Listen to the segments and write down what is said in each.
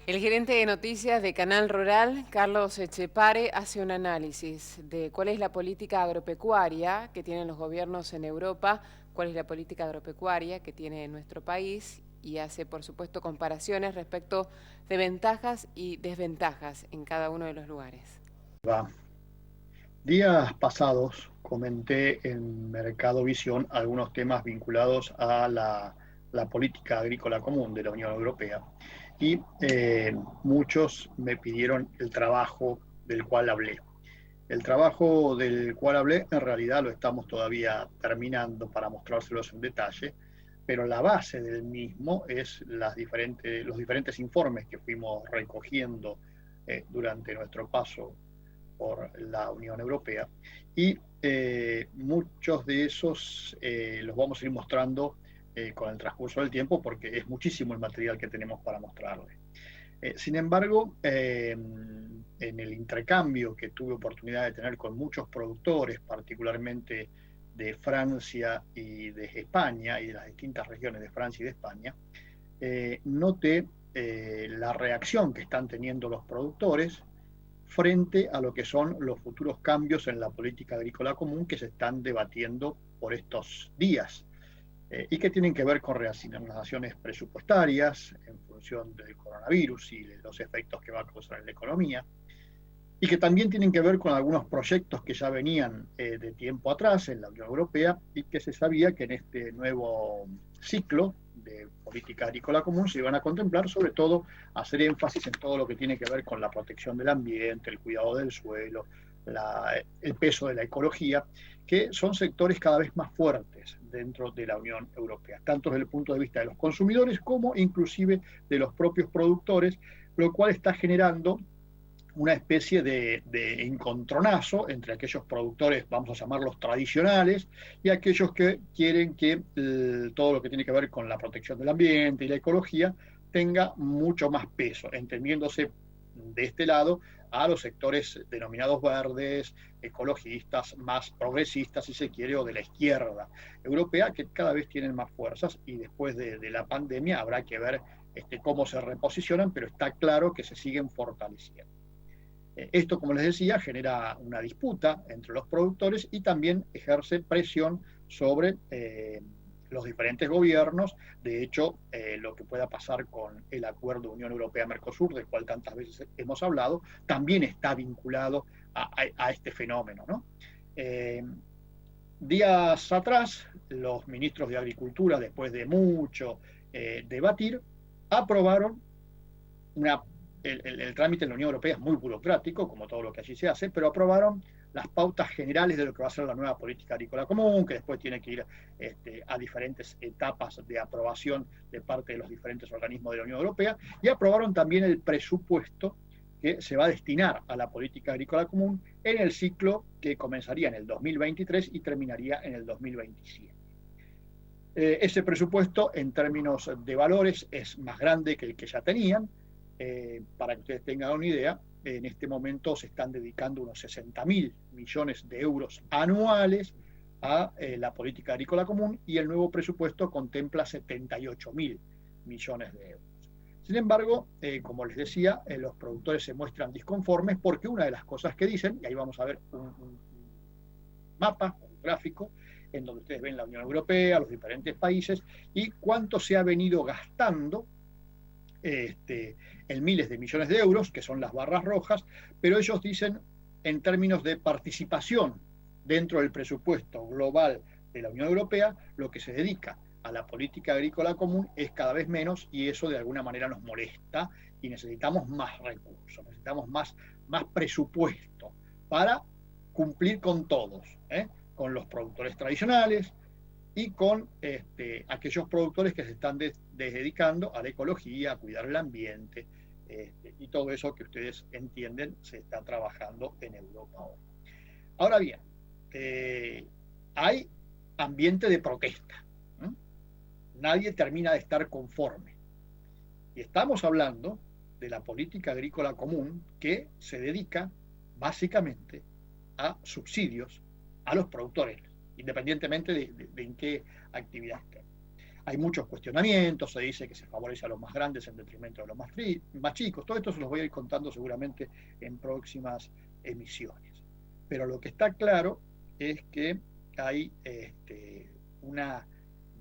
El gerente de noticias de Canal Rural, Carlos Echepare, hace un análisis de cuál es la política agropecuaria que tienen los gobiernos en Europa, cuál es la política agropecuaria que tiene nuestro país y hace, por supuesto, comparaciones respecto de ventajas y desventajas en cada uno de los lugares. Va. Días pasados comenté en Mercado Visión algunos temas vinculados a la política agrícola común de la Unión Europea y muchos me pidieron el trabajo del cual hablé. El trabajo del cual hablé en realidad lo estamos todavía terminando para mostrárselos en detalle, pero la base del mismo es los diferentes informes que fuimos recogiendo durante nuestro paso por la Unión Europea y muchos de esos los vamos a ir mostrando con el transcurso del tiempo porque es muchísimo el material que tenemos para mostrarle. Sin embargo, en el intercambio que tuve oportunidad de tener con muchos productores, particularmente de Francia y de España y de las distintas regiones de Francia y de España, noté la reacción que están teniendo los productores frente a lo que son los futuros cambios en la política agrícola común que se están debatiendo por estos días y que tienen que ver con reasignaciones presupuestarias en función del coronavirus y de los efectos que va a causar en la economía, y que también tienen que ver con algunos proyectos que ya venían de tiempo atrás en la Unión Europea y que se sabía que en este nuevo ciclo de política agrícola común se iban a contemplar, sobre todo hacer énfasis en todo lo que tiene que ver con la protección del ambiente, el cuidado del suelo, el peso de la ecología, que son sectores cada vez más fuertes dentro de la Unión Europea, tanto desde el punto de vista de los consumidores como inclusive de los propios productores, lo cual está generando una especie de encontronazo entre aquellos productores, vamos a llamarlos tradicionales, y aquellos que quieren que todo lo que tiene que ver con la protección del ambiente y la ecología tenga mucho más peso, entendiéndose de este lado a los sectores denominados verdes, ecologistas, más progresistas, si se quiere, o de la izquierda europea, que cada vez tienen más fuerzas y después de la pandemia habrá que ver cómo se reposicionan, pero está claro que se siguen fortaleciendo. Esto, como les decía, genera una disputa entre los productores y también ejerce presión sobre los diferentes gobiernos. De hecho, lo que pueda pasar con el acuerdo Unión Europea-Mercosur, del cual tantas veces hemos hablado, también está vinculado a este fenómeno, ¿no? Días atrás, los ministros de Agricultura, después de mucho debatir, aprobaron una, el trámite en la Unión Europea es muy burocrático, como todo lo que allí se hace, pero aprobaron las pautas generales de lo que va a ser la nueva política agrícola común, que después tiene que ir a diferentes etapas de aprobación de parte de los diferentes organismos de la Unión Europea, y aprobaron también el presupuesto que se va a destinar a la política agrícola común en el ciclo que comenzaría en el 2023 y terminaría en el 2027. Ese presupuesto en términos de valores es más grande que el que ya tenían. Para que ustedes tengan una idea, en este momento se están dedicando unos 60.000 millones de euros anuales a la política agrícola común y el nuevo presupuesto contempla 78.000 millones de euros. Sin embargo, como les decía, los productores se muestran disconformes porque una de las cosas que dicen, y ahí vamos a ver un mapa, un gráfico, en donde ustedes ven la Unión Europea, los diferentes países y cuánto se ha venido gastando en miles de millones de euros, que son las barras rojas, pero ellos dicen en términos de participación dentro del presupuesto global de la Unión Europea, lo que se dedica a la política agrícola común es cada vez menos y eso de alguna manera nos molesta y necesitamos más recursos, necesitamos más presupuesto para cumplir con todos, con los productores tradicionales, y con aquellos productores que se están dedicando a la ecología, a cuidar el ambiente y todo eso que ustedes entienden se está trabajando en Europa ahora. Ahora bien, hay ambiente de protesta. ¿No? Nadie termina de estar conforme. Y estamos hablando de la política agrícola común que se dedica básicamente a subsidios a los productores, independientemente de en qué actividad estén. Hay muchos cuestionamientos, se dice que se favorece a los más grandes en detrimento de los más chicos. Todo esto se los voy a ir contando seguramente en próximas emisiones. Pero lo que está claro es que hay una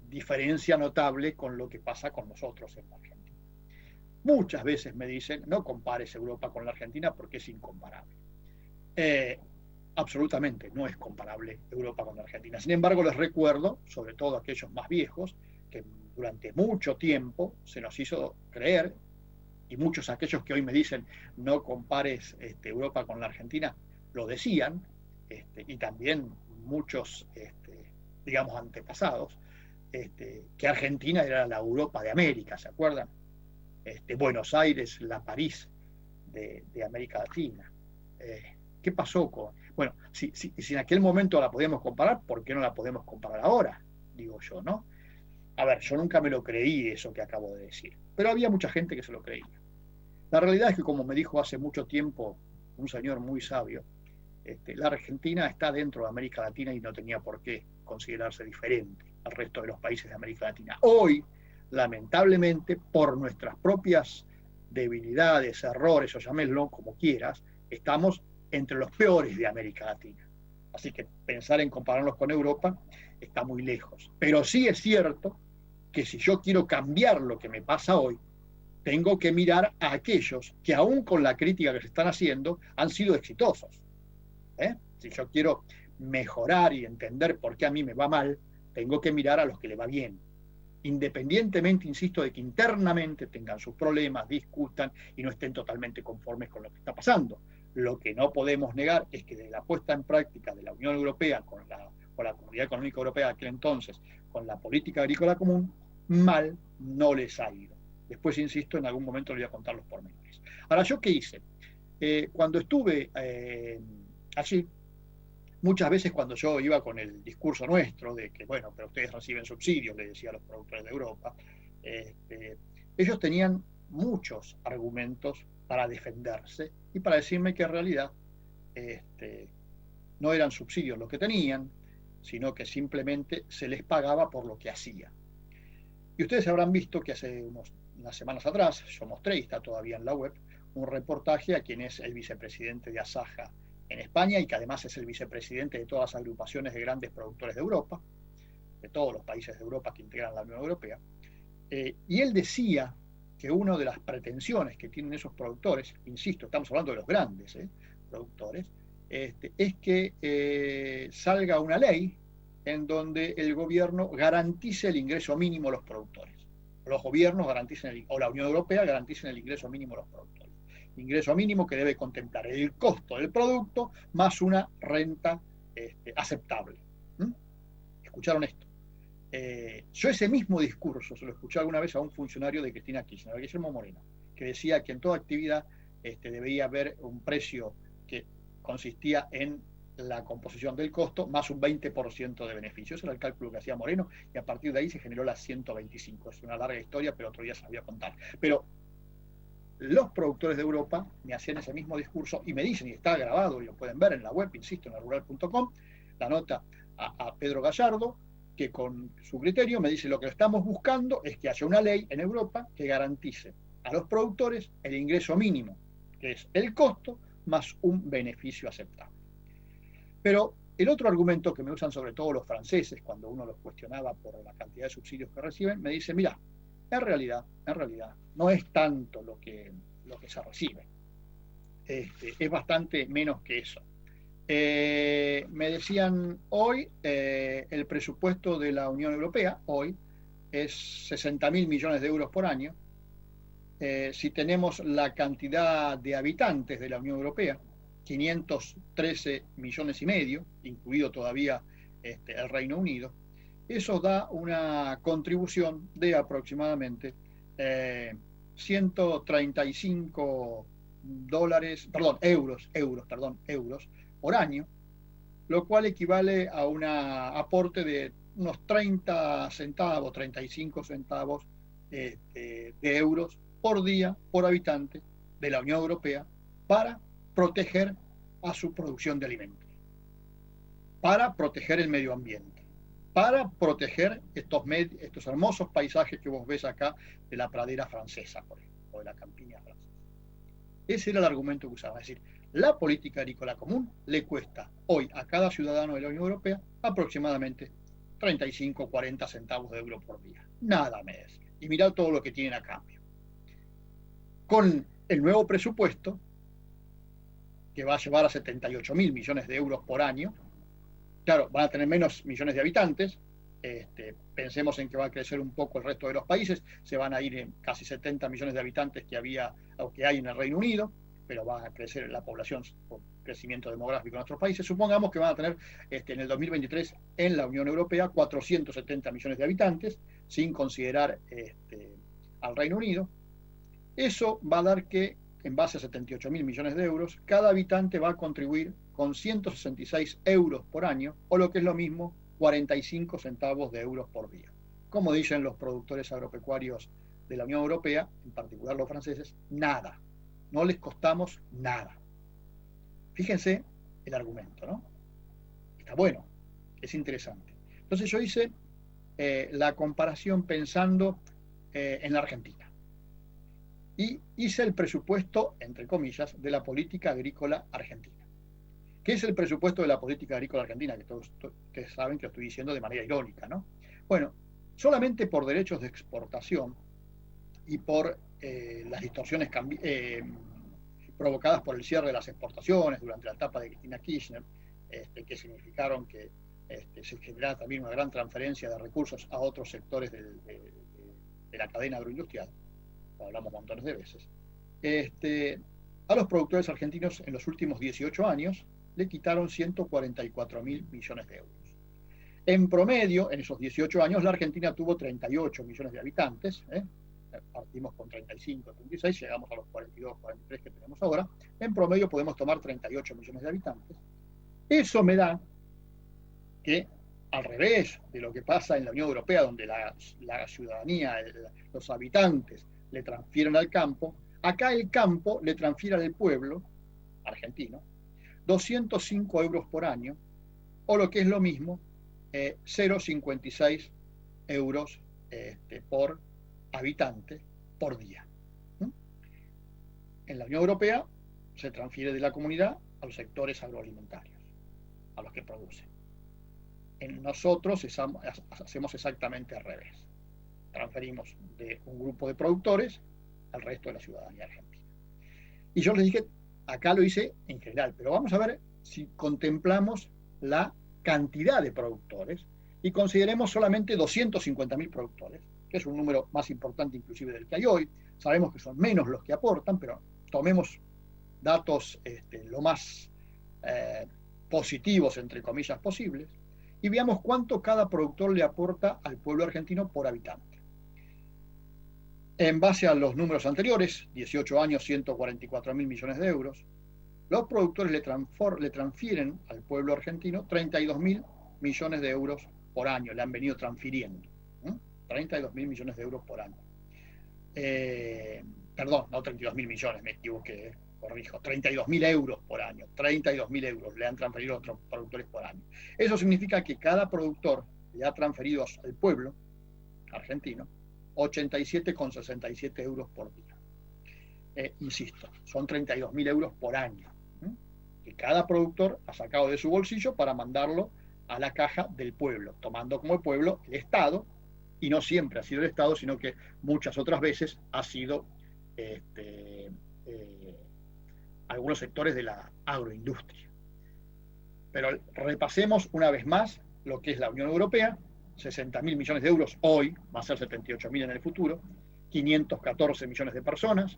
diferencia notable con lo que pasa con nosotros en la Argentina. Muchas veces me dicen, no compares Europa con la Argentina porque es incomparable. Absolutamente no es comparable Europa con la Argentina. Sin embargo, les recuerdo, sobre todo aquellos más viejos, que durante mucho tiempo se nos hizo creer, y muchos aquellos que hoy me dicen no compares Europa con la Argentina, lo decían, y también muchos, digamos, antepasados, que Argentina era la Europa de América, ¿se acuerdan? Buenos Aires, la París de América Latina. ¿Qué pasó con...? Bueno, si en aquel momento la podíamos comparar, ¿por qué no la podemos comparar ahora? Digo yo, ¿no? A ver, yo nunca me lo creí eso que acabo de decir, pero había mucha gente que se lo creía. La realidad es que, como me dijo hace mucho tiempo un señor muy sabio, la Argentina está dentro de América Latina y no tenía por qué considerarse diferente al resto de los países de América Latina. Hoy, lamentablemente, por nuestras propias debilidades, errores, o llámenlo como quieras, estamos entre los peores de América Latina. Así que pensar en compararnos con Europa está muy lejos. Pero sí es cierto que si yo quiero cambiar lo que me pasa hoy, tengo que mirar a aquellos que aún con la crítica que se están haciendo han sido exitosos. Si yo quiero mejorar y entender por qué a mí me va mal, tengo que mirar a los que le va bien. Independientemente, insisto, de que internamente tengan sus problemas, discutan y no estén totalmente conformes con lo que está pasando. Lo que no podemos negar es que de la puesta en práctica de la Unión Europea con la Comunidad Económica Europea de aquel entonces, con la política agrícola común, mal no les ha ido. Después, insisto, en algún momento les voy a contar los pormenores. Ahora, ¿yo qué hice? Cuando estuve allí, muchas veces cuando yo iba con el discurso nuestro de que, bueno, pero ustedes reciben subsidios, le decía a los productores de Europa, ellos tenían muchos argumentos para defenderse y para decirme que en realidad no eran subsidios los que tenían, sino que simplemente se les pagaba por lo que hacían. Y ustedes habrán visto que hace unas semanas atrás, yo mostré, y está todavía en la web, un reportaje a quien es el vicepresidente de Asaja en España y que además es el vicepresidente de todas las agrupaciones de grandes productores de Europa, de todos los países de Europa que integran la Unión Europea. Y él decía que una de las pretensiones que tienen esos productores, insisto, estamos hablando de los grandes productores, es que salga una ley en donde el gobierno garantice el ingreso mínimo a los productores. Los gobiernos garanticen, o la Unión Europea garanticen el ingreso mínimo a los productores. Ingreso mínimo que debe contemplar el costo del producto más una renta aceptable. ¿Escucharon esto? Yo ese mismo discurso se lo escuché alguna vez a un funcionario de Cristina Kirchner, Guillermo Moreno, que decía que en toda actividad debería haber un precio que consistía en la composición del costo más un 20% de beneficio. Ese era el cálculo que hacía Moreno y a partir de ahí se generó la 125. Es una larga historia, pero otro día se la voy a contar. Pero los productores de Europa me hacían ese mismo discurso y me dicen, y está grabado y lo pueden ver en la web, insisto, en rural.com, la nota a Pedro Gallardo, que con su criterio me dice lo que estamos buscando es que haya una ley en Europa que garantice a los productores el ingreso mínimo, que es el costo más un beneficio aceptable. Pero el otro argumento que me usan sobre todo los franceses cuando uno los cuestionaba por la cantidad de subsidios que reciben, me dice, mira, en realidad, no es tanto lo que se recibe. Es bastante menos que eso. Me decían hoy, el presupuesto de la Unión Europea, hoy, es 60.000 millones de euros por año. Si tenemos la cantidad de habitantes de la Unión Europea, 513 millones y medio, incluido todavía el Reino Unido, eso da una contribución de aproximadamente 135 euros por año, lo cual equivale a un aporte de unos 30 centavos, 35 centavos de euros por día, por habitante de la Unión Europea para proteger a su producción de alimentos, para proteger el medio ambiente. para proteger estos hermosos paisajes que vos ves acá de la pradera francesa, por ejemplo, o de la campiña francesa. Ese era el argumento que usaban. Es decir, la política agrícola común le cuesta hoy a cada ciudadano de la Unión Europea aproximadamente 35 40 centavos de euro por día. Nada más. Y mirá todo lo que tienen a cambio. Con el nuevo presupuesto, que va a llevar a 78.000 millones de euros por año, claro, van a tener menos millones de habitantes. Pensemos en que va a crecer un poco el resto de los países, se van a ir en casi 70 millones de habitantes que hay en el Reino Unido, pero va a crecer la población por crecimiento demográfico en nuestros países. Supongamos que van a tener en el 2023 en la Unión Europea 470 millones de habitantes, sin considerar al Reino Unido. Eso va a dar que, en base a 78.000 millones de euros, cada habitante va a contribuir con 166 euros por año, o lo que es lo mismo, 45 centavos de euros por día. Como dicen los productores agropecuarios de la Unión Europea, en particular los franceses, nada. No les costamos nada. Fíjense el argumento, ¿no? Está bueno, es interesante. Entonces yo hice la comparación pensando en la Argentina. Y hice el presupuesto, entre comillas, de la política agrícola argentina. ¿Qué es el presupuesto de la política agrícola argentina? Que todos ustedes saben que lo estoy diciendo de manera irónica, ¿no? Bueno, solamente por derechos de exportación y por las distorsiones provocadas por el cierre de las exportaciones durante la etapa de Cristina Kirchner, que significaron que se generara también una gran transferencia de recursos a otros sectores de la cadena agroindustrial, lo hablamos montones de veces, a los productores argentinos en los últimos 18 años le quitaron 144.000 millones de euros. En promedio, en esos 18 años, la Argentina tuvo 38 millones de habitantes, partimos con 35, 36, llegamos a los 42, 43 que tenemos ahora. En promedio podemos tomar 38 millones de habitantes. Eso me da que, al revés de lo que pasa en la Unión Europea, donde la ciudadanía, los habitantes le transfieren al campo, acá el campo le transfiere al pueblo argentino 205 euros por año, o lo que es lo mismo, 0,56 euros por habitante por día. En la Unión Europea se transfiere de la comunidad a los sectores agroalimentarios, a los que producen. En nosotros hacemos exactamente al revés. Transferimos de un grupo de productores al resto de la ciudadanía argentina. Y yo les dije, acá lo hice en general, pero vamos a ver si contemplamos la cantidad de productores y consideremos solamente 250.000 productores, que es un número más importante inclusive del que hay hoy. Sabemos que son menos los que aportan, pero tomemos datos lo más positivos, entre comillas, posibles, y veamos cuánto cada productor le aporta al pueblo argentino por habitante. En base a los números anteriores, 18 años, 144.000 millones de euros, los productores le transfieren al pueblo argentino 32.000 millones de euros por año, le han venido transfiriendo. 32.000 millones de euros por año. Perdón, no 32.000 millones, me equivoqué, corrijo, 32.000 euros por año, 32.000 euros le han transferido a otros productores por año. Eso significa que cada productor le ha transferido al pueblo argentino 87,67 euros por día. Insisto, son 32.000 euros por año, que cada productor ha sacado de su bolsillo para mandarlo a la caja del pueblo, tomando como pueblo el Estado, y no siempre ha sido el Estado, sino que muchas otras veces ha sido algunos sectores de la agroindustria. Pero repasemos una vez más lo que es la Unión Europea: 60.000 millones de euros hoy, va a ser 78.000 en el futuro, 514 millones de personas,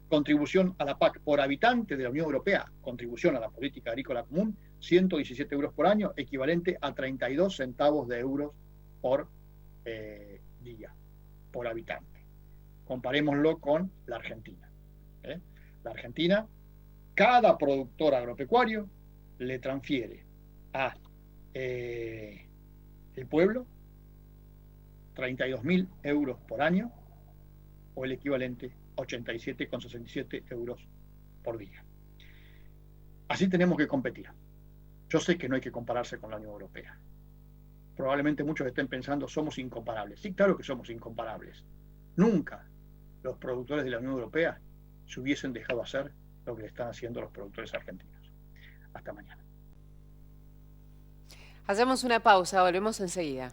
contribución a la PAC por habitante de la Unión Europea, contribución a la política agrícola común, 117 euros por año, equivalente a 32 centavos de euros por día, por habitante. Comparémoslo con la Argentina. La Argentina, cada productor agropecuario le transfiere a el pueblo 32.000 euros por año, o el equivalente a 87,67 euros por día. Así tenemos que competir. Yo sé que no hay que compararse con la Unión Europea, Probablemente muchos estén pensando, somos incomparables. Sí, claro que somos incomparables. Nunca los productores de la Unión Europea se hubiesen dejado hacer lo que le están haciendo los productores argentinos. Hasta mañana. Hacemos una pausa, volvemos enseguida.